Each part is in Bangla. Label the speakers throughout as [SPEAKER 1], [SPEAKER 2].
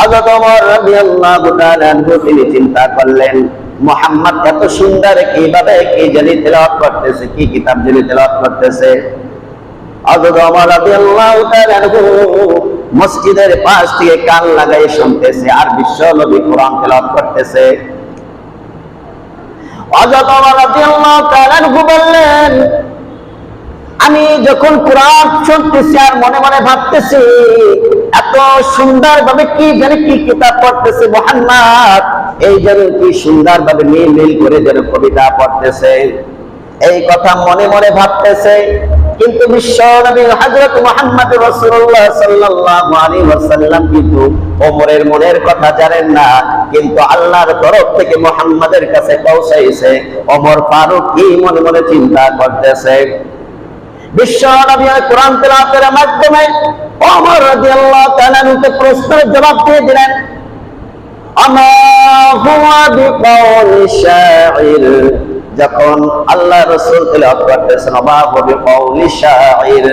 [SPEAKER 1] হযরত ওমর রাদিয়াল্লাহু তাআলা আনহু তিনি চিন্তা করলেন, মুহাম্মদ এত সুন্দর কিভাবে কি জানি তেলাওয়াত করতেছে, কি কিতাব জানি তেলাওয়াত করতেছে। হযরত ওমর রাদিয়াল্লাহু তাআলা আনহু মসজিদের পাশ থেকে কান লাগাই শুনতেছে, আর বিশ্ব নবী কোরআন তেলাওয়াত করতেছে। হযরত ওমর রাদিয়াল্লাহু তাআলা আনহু বললেন, আমি যখন কোরআন শুনতেছি আর মনে মনে ভাবতেছি এত সুন্দর ভাবে কি জানি কি কিতাব পড়তেছে মুহাম্মদ, এই যেন কি সুন্দর ভাবে মিল মিল করে যেন কবিতা পড়তেছে, এই কথা মনে মনে ভাবতেছে। কিন্তু বিশ্ব নবী হযরত মুহাম্মদ রাসূলুল্লাহ সাল্লাল্লাহু আলাইহি ওয়াসাল্লাম কিন্তু ওমরের মনের কথা জানেন না, কিন্তু আল্লাহর তরফ থেকে মুহাম্মাদের কাছে পৌঁছাইছে ওমর ফারুক কি মনে মনে চিন্তা করতেছে। বিশ্ব নবী কোরআন তেলাওয়াতের মাধ্যমে ওমর রাদিয়াল্লাহু তাআলা কে প্রশ্নের জবাব দিয়ে দিলেন, আমা হুয়া বিকাউলি শাইর। যখন আল্লাহ রাসূল তেলাওয়াত করতেছেন আমা হুয়া বিকাউলি শাইর,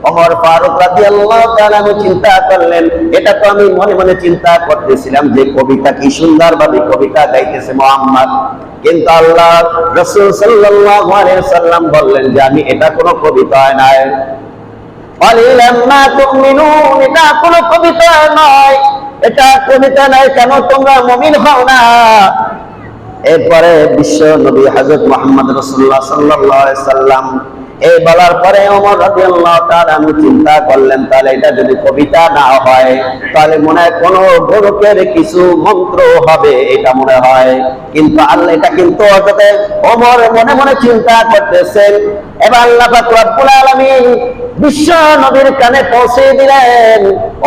[SPEAKER 1] ওমর ফারুক রাদিয়াল্লাহু তাআলা চিন্তা করলেন, এটা তো আমি মনে মনে চিন্তা করতেছিলাম যে কবিতা কি সুন্দরভাবে কবিতা গাইতেছে মুহাম্মদ, কিন্তু আল্লাহ রাসূল সাল্লাল্লাহু আলাইহি ওয়াসাল্লাম বললেন যে আমি এটা কোনো কবিতা নয়, ক্বালিলাম মা তুমিনুন, এটা কোনো কবিতা নয়, এটা কবিতা নয়, কেন তোমরা মুমিন হও না? এরপরে বিশ্ব নবী হযরত মুহাম্মদ রাসূলুল্লাহ সাল্লাল্লাহু আলাইহি ওয়াসাল্লাম এই বলার পরে ওমর রাদিয়াল্লাহু তাআলা চিন্তা করলেন, তাহলে এটা যদি কবিতা না হয় তাহলে মনে হয় কোন গরুকের কিছু মন্ত্র হবে, এটা মনে হয়। কিন্তু আল্লাহ এটা কিন্তু হযরত ওমর মনে মনে চিন্তা করতেছেন। এবার আল্লাহ পাক রব্বুল আলামিন বিশ্ব নবীর কানে পৌঁছে দিলেন,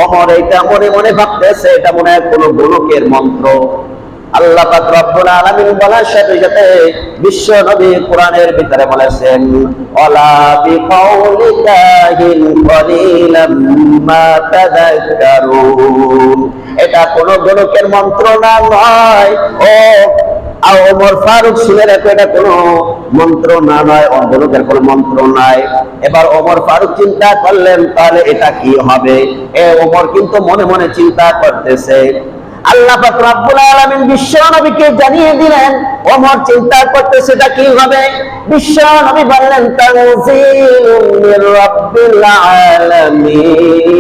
[SPEAKER 1] ওমর এটা মনে মনে ভাবতেছে এটা মনে হয় কোন গরুকের মন্ত্র। আল্লাহ পাক রব্বুল আলামিন বলার সাথে সাথে বিশ্ব নবী কোরআনের ভিতরে বলেছেন, ওয়ালা বিকাউলি কাহিন ক্বালিলাম মা তাযাক্কারুন, এটা কোন গণকের মন্ত্র না নয়। ও ওমর ফারুক শুনে রাখো, এটা কোন মন্ত্র না নয়, গণকের কোন মন্ত্র নাই। এবার ওমর ফারুক চিন্তা করলেন তাহলে এটা কি হবে। ওমর কিন্তু মনে মনে চিন্তা করতেছে। আল্লাহ পাক রব্বুল আলামিন বিশ্ব নবীকে জানিয়ে দিলেন, ওমর চিন্তা করতেছে এটা কি হবে। বিশ্ব নবী বললেন, তানজিলুম মির রাব্বিল আলামিন,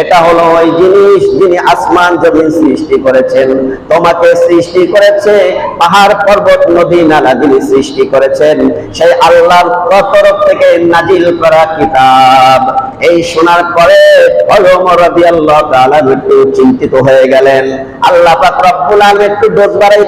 [SPEAKER 1] এটা হলো ওই জিনিস যিনি আসমান জমিন সৃষ্টি করেছেন, তোমাকে সৃষ্টি করেছে, পাহাড় পর্বত নদী নালা যিনি সৃষ্টি করেছেন, সেই আল্লাহর তরফ থেকে নাজিল করা কিতাব। এই শোনার পরে ওমর রাদিয়াল্লাহু তাআলা একটু চিন্তিত হয়ে গেলেন। আল্লাহ পাক রব্বুল আলামিন একটু ডোজ বাড়াই